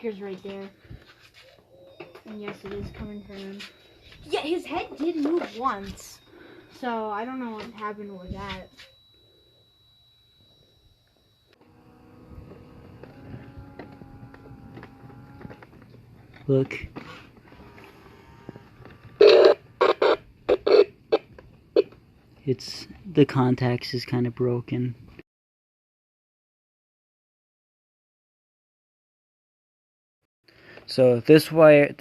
speaker's right there. And yes, it is coming from him. Yeah, his head did move once. So I don't know what happened with that. Look. The contacts is kind of broken. So this wire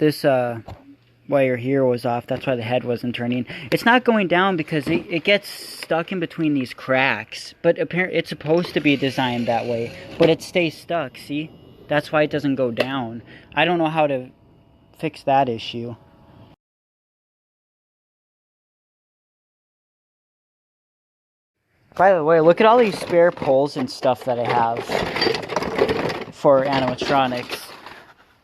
here was off. That's why the head wasn't turning. It's not going down because it gets stuck in between these cracks. But apparently it's supposed to be designed that way. But it stays stuck, see? That's why it doesn't go down. I don't know how to fix that issue. By the way, look at all these spare poles and stuff that I have for animatronics.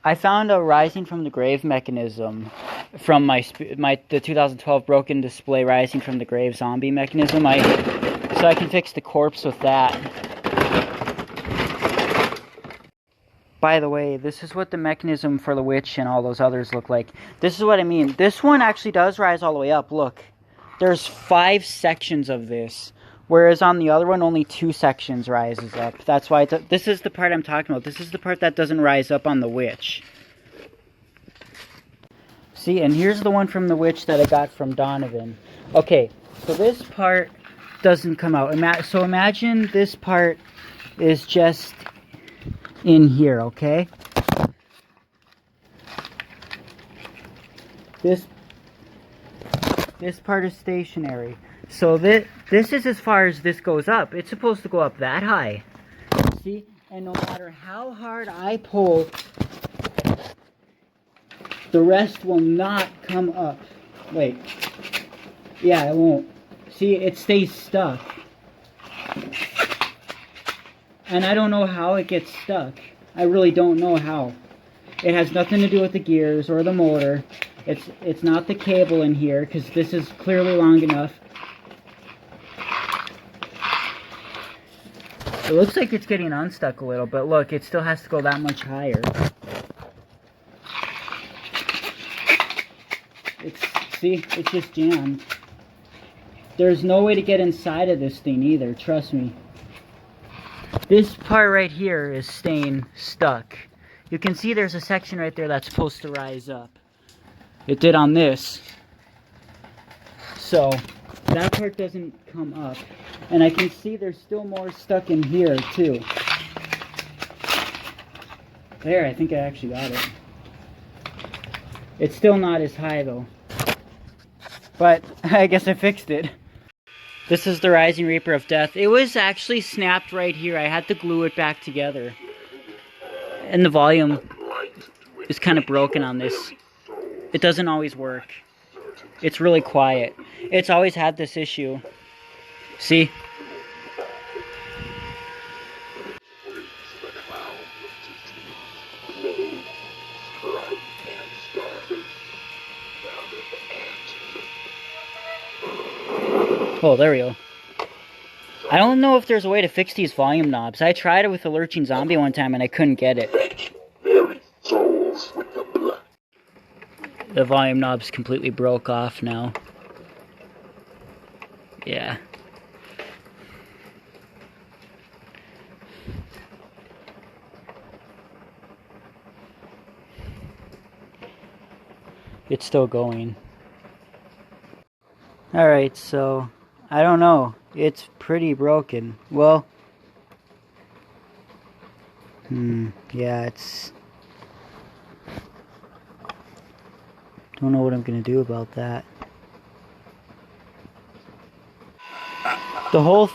I found a rising from the grave mechanism from the 2012 broken display rising from the grave zombie mechanism. So I can fix the corpse with that. By the way, this is what the mechanism for the witch and all those others look like. This is what I mean. This one actually does rise all the way up. Look, there's 5 sections of this. Whereas on the other one, only 2 sections rises up. That's why this is the part I'm talking about. This is the part that doesn't rise up on the witch. See, and here's the one from the witch that I got from Donovan. Okay, so this part doesn't come out. So imagine this part is just in here, okay? This part is stationary. So this is as far as this goes up. It's supposed to go up that high. See? And no matter how hard I pull, the rest will not come up. Wait. Yeah, it won't. See, it stays stuck. And I don't know how it gets stuck. I really don't know how. It has nothing to do with the gears or the motor. It's not the cable in here, because this is clearly long enough. It looks like it's getting unstuck a little, but look, it still has to go that much higher. See, it's just jammed. There's no way to get inside of this thing either, trust me. This part right here is staying stuck. You can see there's a section right there that's supposed to rise up. It did on this. So, that part doesn't come up. And I can see there's still more stuck in here, too. There, I think I actually got it. It's still not as high, though. But, I guess I fixed it. This is the Rising Reaper of Death. It was actually snapped right here. I had to glue it back together. And the volume is kind of broken on this. It doesn't always work. It's really quiet. It's always had this issue. See? Oh, there we go. I don't know if there's a way to fix these volume knobs. I tried it with the Lurching Zombie one time and I couldn't get it. The volume knobs completely broke off now. Yeah. It's still going. Alright, so I don't know. It's pretty broken. Well, yeah, it's... Don't know what I'm gonna do about that. The whole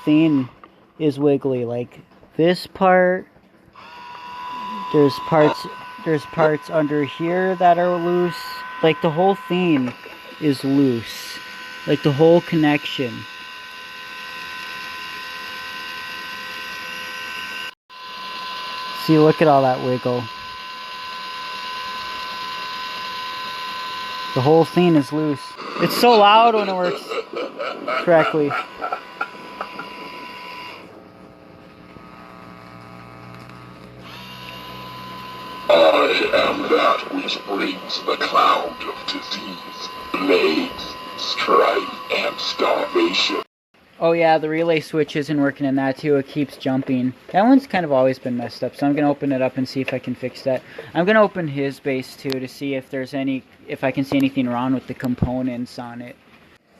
thing is wiggly. Like this part, there's parts under here that are loose. Like the whole thing is loose. Like the whole connection. See, look at all that wiggle. The whole thing is loose. It's so loud when it works correctly. I am that which brings the cloud of disease, plagues, strife, and starvation. Oh yeah, the relay switch isn't working in that too. It keeps jumping. That one's kind of always been messed up, so I'm gonna open it up and see if I can fix that. I'm gonna open his base too to see if I can see anything wrong with the components on it.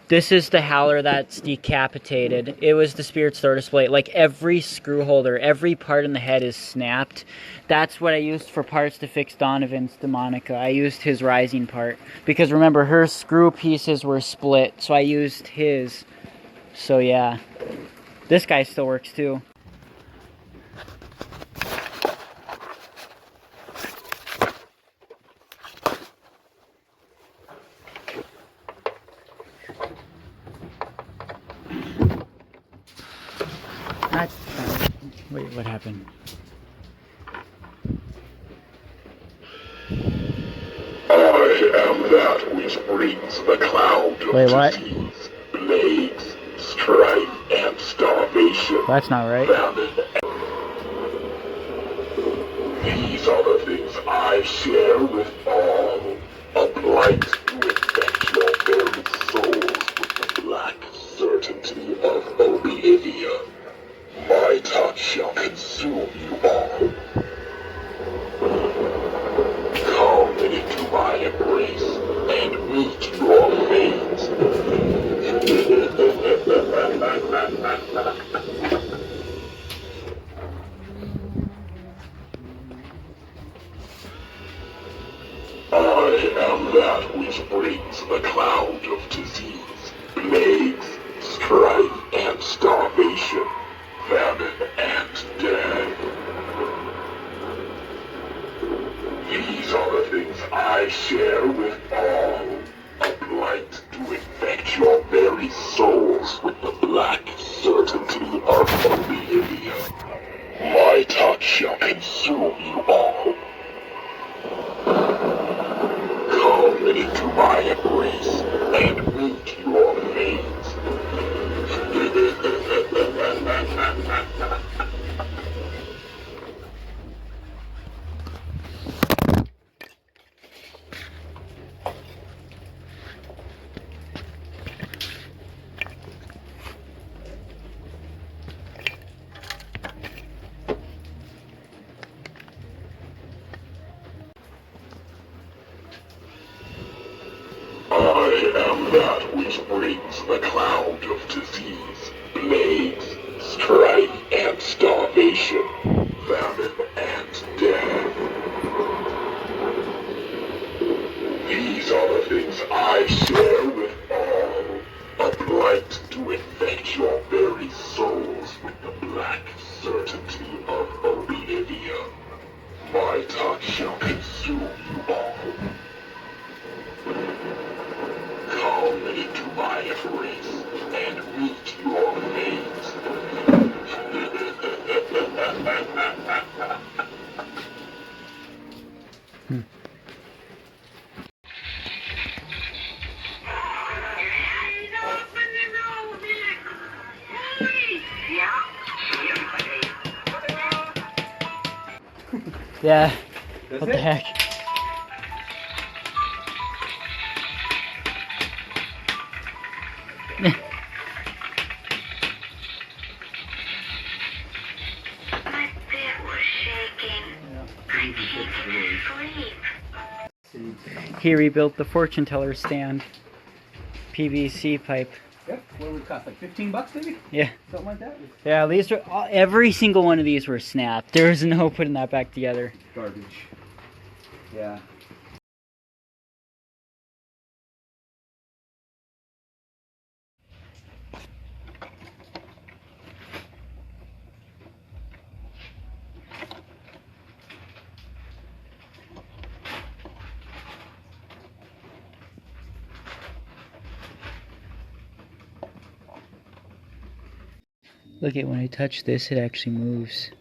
This is the howler that's decapitated. It was the spirit store display. Like every screw holder, every part in the head is snapped. That's what I used for parts to fix Donovan's Demonica. I used his rising part. Because remember, her screw pieces were split, so I used his. So yeah, this guy still works too. Wait, what happened? I am that which brings the cloud of disease, plagues, strife, and starvation. Well, that's not right. Famine. These are the things I share with all. A blight to infect your very souls with the black certainty of oblivion. My touch shall consume you all. Come into my embrace and meet your fate. I am that which brings the cloud of disease, plagues, strife, and starvation, famine, and death. These are the things I share with all. A blight to infect your very souls with the black certainty of oblivion. My touch shall consume you all. Come into my embrace and meet your fate. I am that which brings the cloud of disease, plagues, strife, and starvation, famine, and death. These are the things I share with all. A blight to infect your very souls with the black certainty of oblivion. My touch shall consume you all. Come into my embrace and meet your fate. Yeah. What the heck? He rebuilt the fortune teller stand. PVC pipe. Yep. What would it cost? Like $15 maybe? Yeah. Something like that? Yeah, these are every single one of these were snapped. There's no putting that back together. Garbage. Yeah. Look at when I touch this, it actually moves.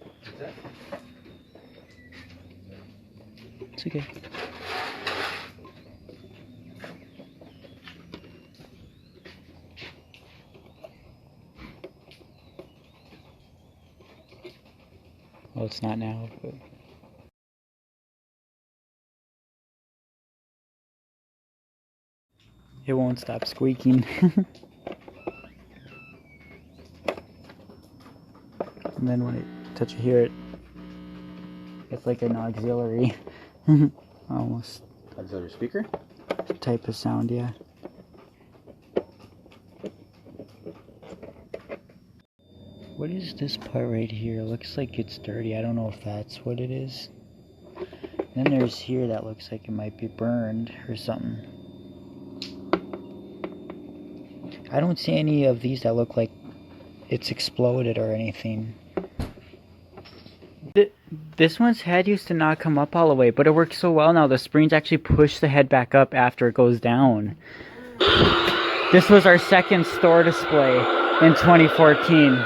It's okay. Well, it's not now, but... won't stop squeaking. And then when I touch it here, it's like an auxiliary. Almost. Auxiliary speaker? Type of sound, yeah. What is this part right here? It looks like it's dirty. I don't know if that's what it is. Then there's here that looks like it might be burned or something. I don't see any of these that look like it's exploded or anything. This one's head used to not come up all the way, but it works so well now. The springs actually push the head back up after it goes down. This was our second store display in 2014.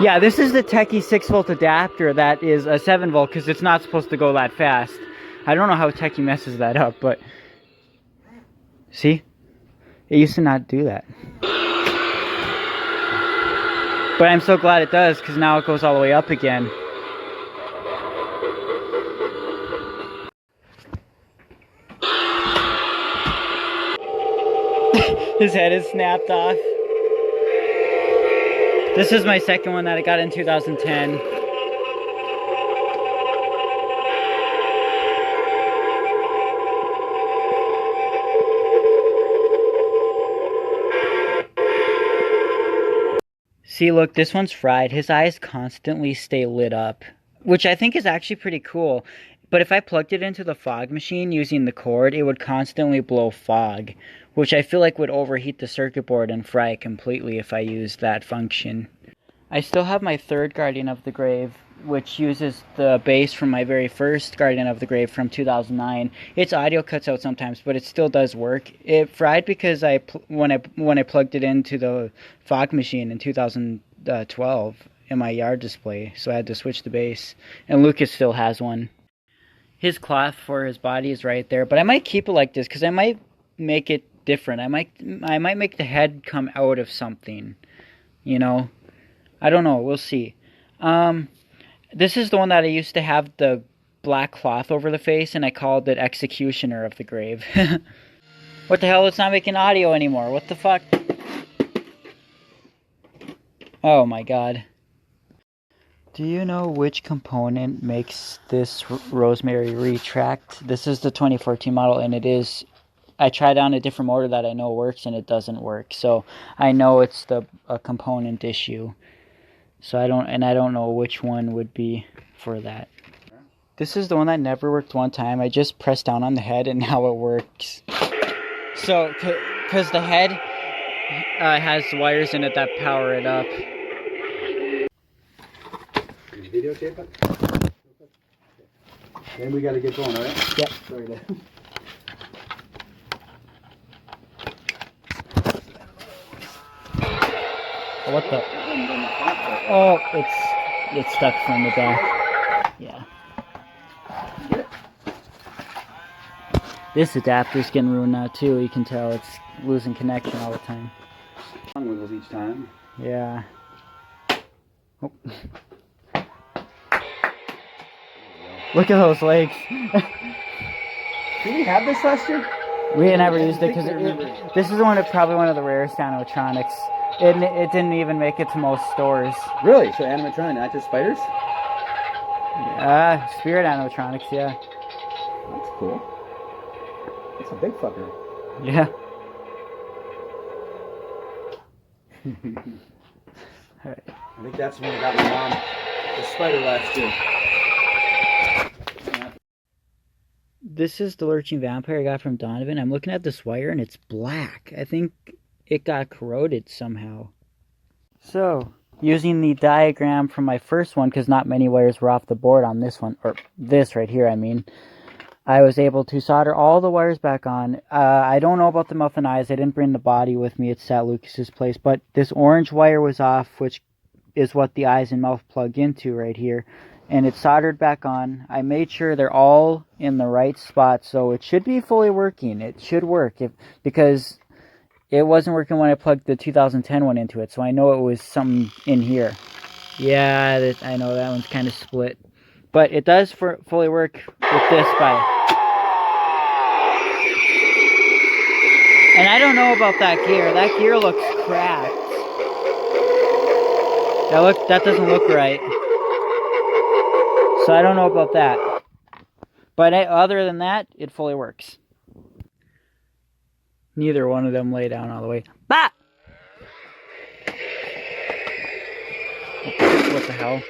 Yeah, this is the Techie 6-volt adapter that is a 7-volt because it's not supposed to go that fast. I don't know how Techie messes that up, but... See? It used to not do that. But I'm so glad it does, because now it goes all the way up again. His head is snapped off. This is my second one that I got in 2010. See, look, this one's fried. His eyes constantly stay lit up, which I think is actually pretty cool. But if I plugged it into the fog machine using the cord, it would constantly blow fog, which I feel like would overheat the circuit board and fry it completely if I used that function. I still have my third Guardian of the Grave, which uses the bass from my very first Guardian of the Grave from 2009. Its audio cuts out sometimes, but it still does work. It fried because when I plugged it into the fog machine in 2012 in my yard display, so I had to switch the bass. And Lucas still has one. His cloth for his body is right there, but I might keep it like this because I might make it different. I might make the head come out of something, you know. I don't know. We'll see. This is the one that I used to have the black cloth over the face, and I called it Executioner of the Grave. What the hell? It's not making audio anymore. What the fuck? Oh my god. Do you know which component makes this Rosemary retract? This is the 2014 model, and it is... I tried on a different motor that I know works, and it doesn't work. So I know it's a component issue. So I don't know which one would be for that. This is the one that never worked one time. I just pressed down on the head and now it works. So, because the head has wires in it that power it up. Can you videotape it? Then we gotta get going, alright? Yep. Sorry to... What the? Oh, it's stuck from the back. Yeah. This adapter's getting ruined now too. You can tell it's losing connection all the time. Long wiggles each time. Yeah. Oh. Look at those legs. Did we have this last year? We never used it because this is probably one of the rarest animatronics. It didn't even make it to most stores. Really? So animatronic, not just spiders? Spirit animatronics, yeah. That's cool. It's a big fucker. Yeah. Alright. I think that's when I got my mom the spider last year. This is the Lurching Vampire I got from Donovan. I'm looking at this wire and it's black. I think it got corroded somehow. So, using the diagram from my first one, because not many wires were off the board on this one, or this right here, I mean, I was able to solder all the wires back on. I don't know about the mouth and eyes. I didn't bring the body with me. It's at Lucas's place. But this orange wire was off, which is what the eyes and mouth plug into right here. And it's soldered back on. I made sure they're all in the right spot, so it should be fully working. It should work, because it wasn't working when I plugged the 2010 one into it, so I know it was something in here. Yeah, I know that one's kind of split. But it does fully work with this by... And I don't know about that gear. That gear looks cracked. That doesn't look right. So I don't know about that. But other than that, it fully works. Neither one of them lay down all the way. Bah! What the hell?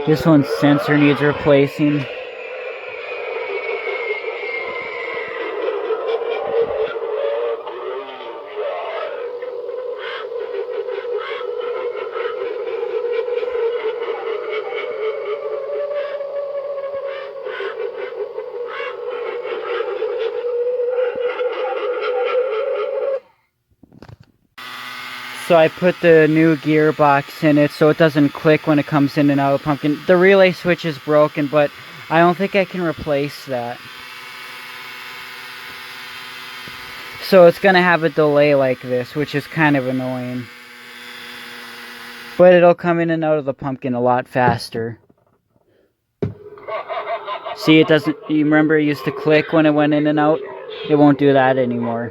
This one's sensor needs replacing. So I put the new gearbox in it so it doesn't click when it comes in and out of the pumpkin. The relay switch is broken, but I don't think I can replace that. So it's going to have a delay like this, which is kind of annoying. But it'll come in and out of the pumpkin a lot faster. See, it doesn't... You remember it used to click when it went in and out? It won't do that anymore.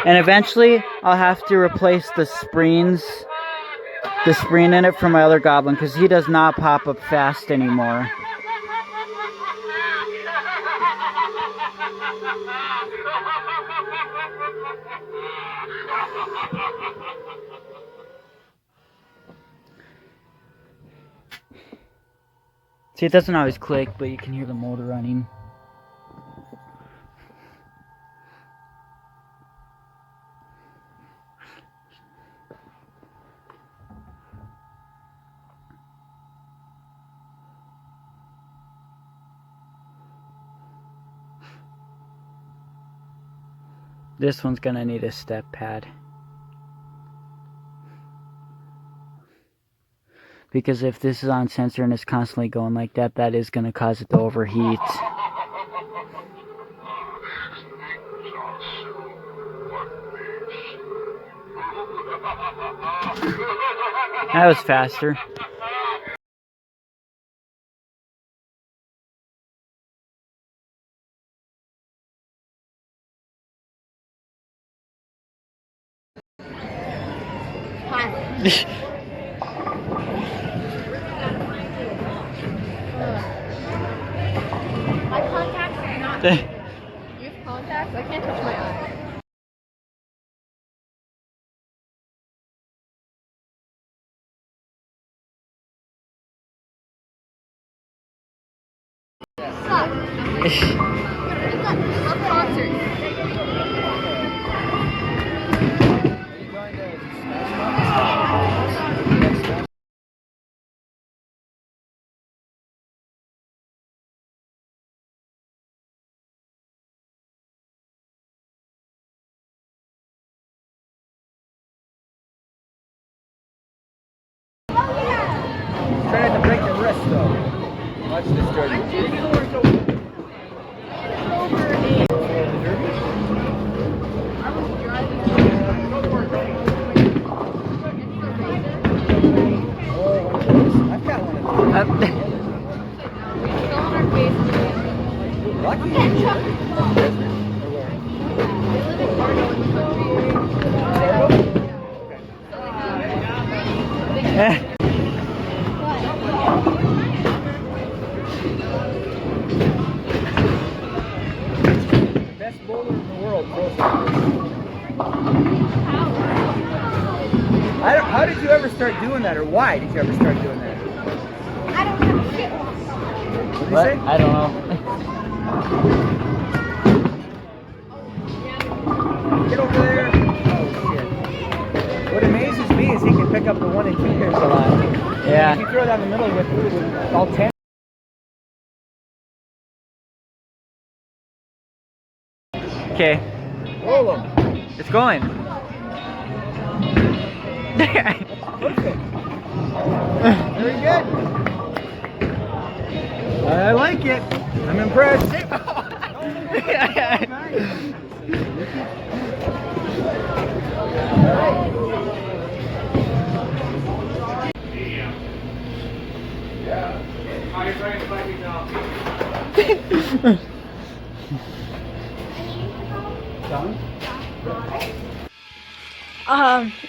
And eventually, I'll have to replace the springs, the spring in it for my other goblin, because he does not pop up fast anymore. See, it doesn't always click, but you can hear the motor running. This one's gonna need a step pad. Because if this is on sensor and it's constantly going like that, that is gonna cause it to overheat. That was faster. My contacts are not. You have contacts? I can't touch my eye. Trying to break the wrist though. Watch this, Jordan. I've got one of those. Lucky. Best bowler in the world throws like this. How did you ever start doing that, or why did you ever start doing that? I don't have shit. What did you What? say? I don't know. Get over there. fingers a lot. Yeah. If you throw it down the middle with all 10. Okay. Roll them. It's going. Perfect. Very good. I like it. I'm impressed.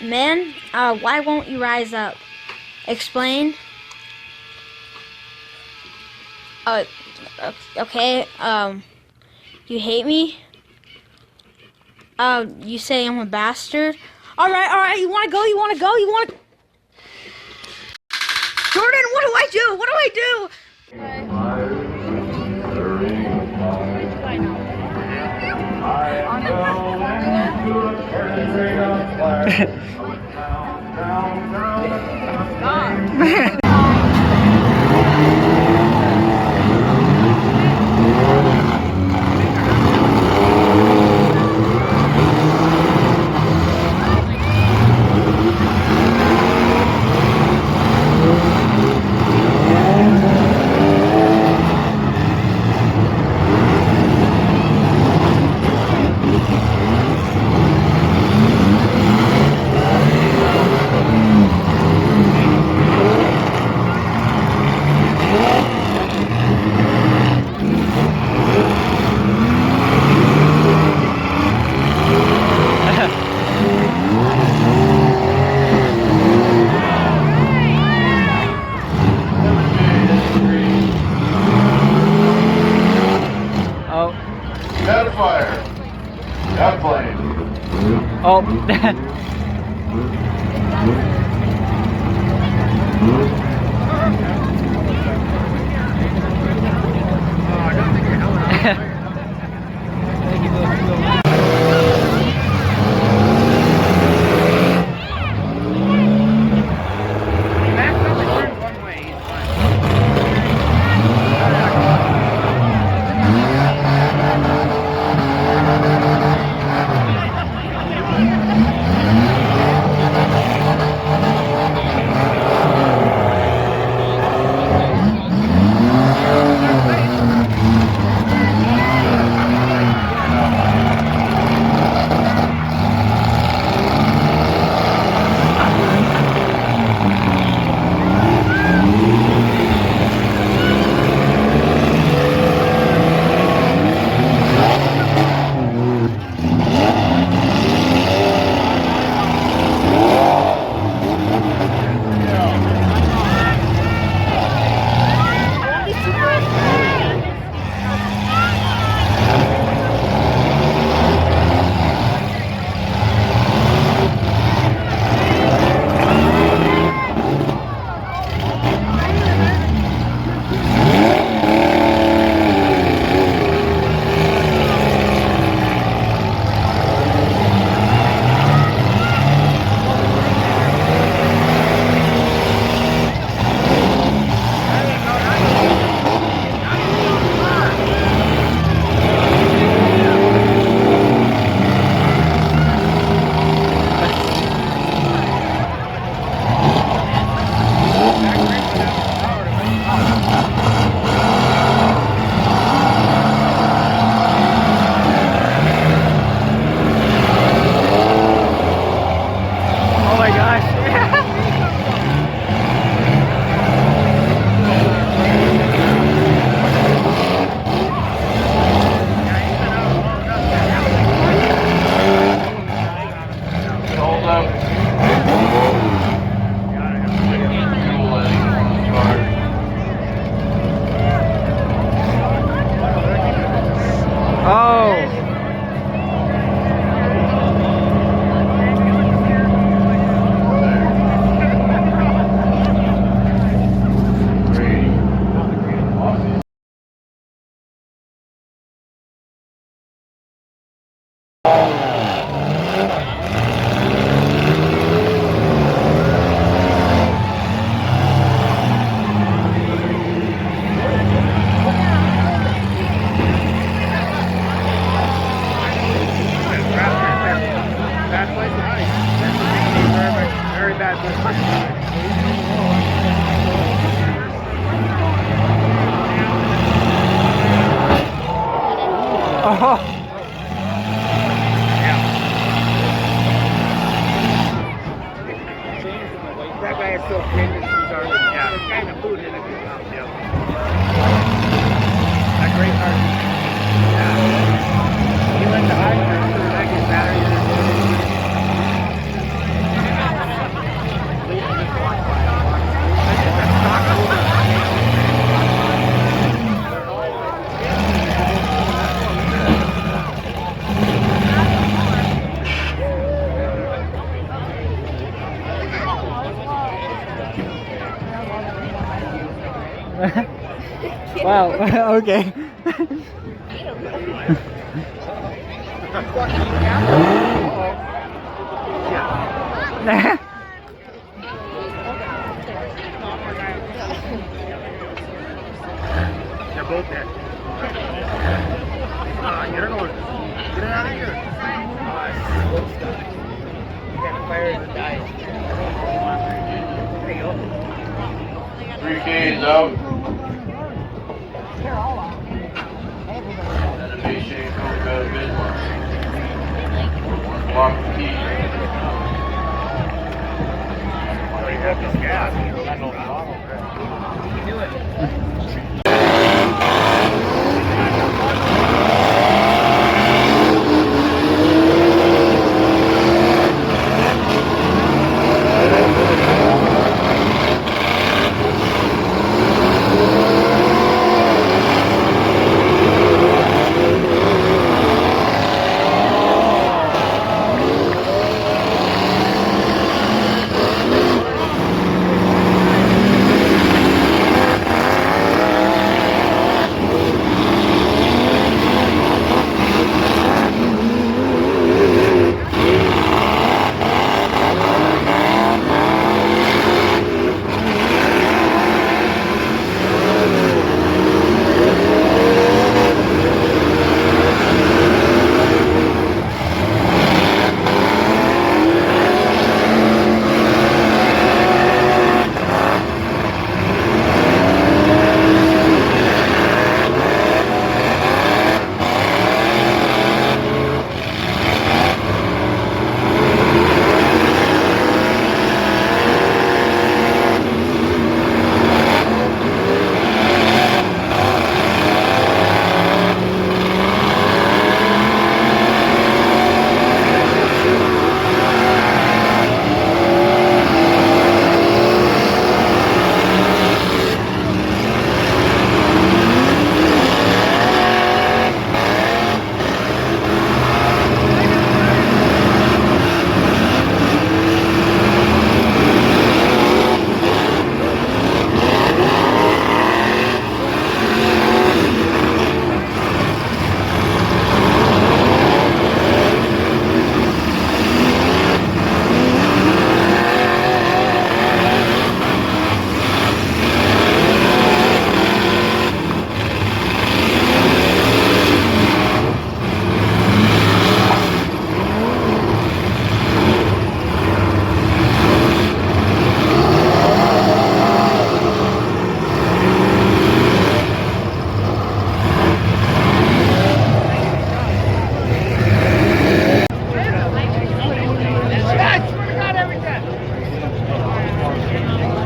Man, why won't you rise up? Explain. Okay, you hate me? You say I'm a bastard? Alright, you wanna go? You wanna go? You wanna... Jordan, what do I do? What do I do? Oh. Got fire. Got flame. Oh. Oh. That guy is so famous. He's already, yeah, there's kind of food in it. Yeah. A great heart. Yeah. He went to high for like his battery. Wow, okay. They're both dead. Get her going. Get her out of here. You got the fire and dies. There you go. 3K is out. And a base shape goes out of business. Block the key. Oh, you got this gas. I know the model. You can do it.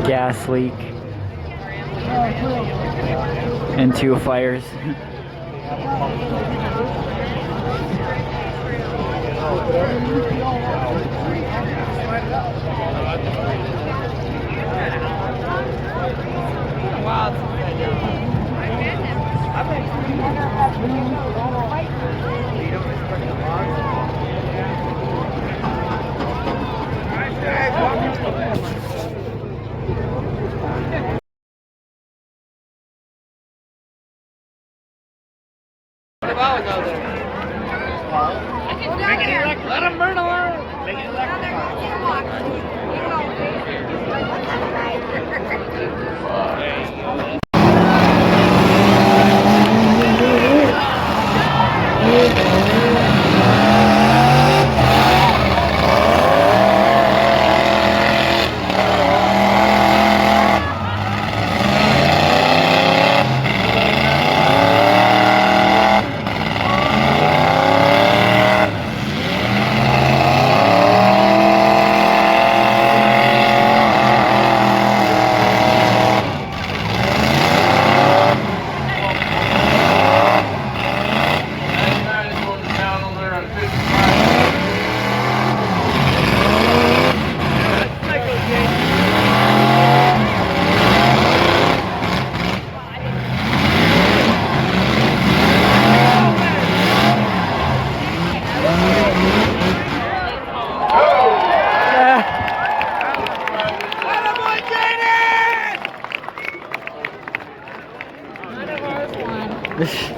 Gas leak and 2 fires. Let him burn alive. Make it electric. This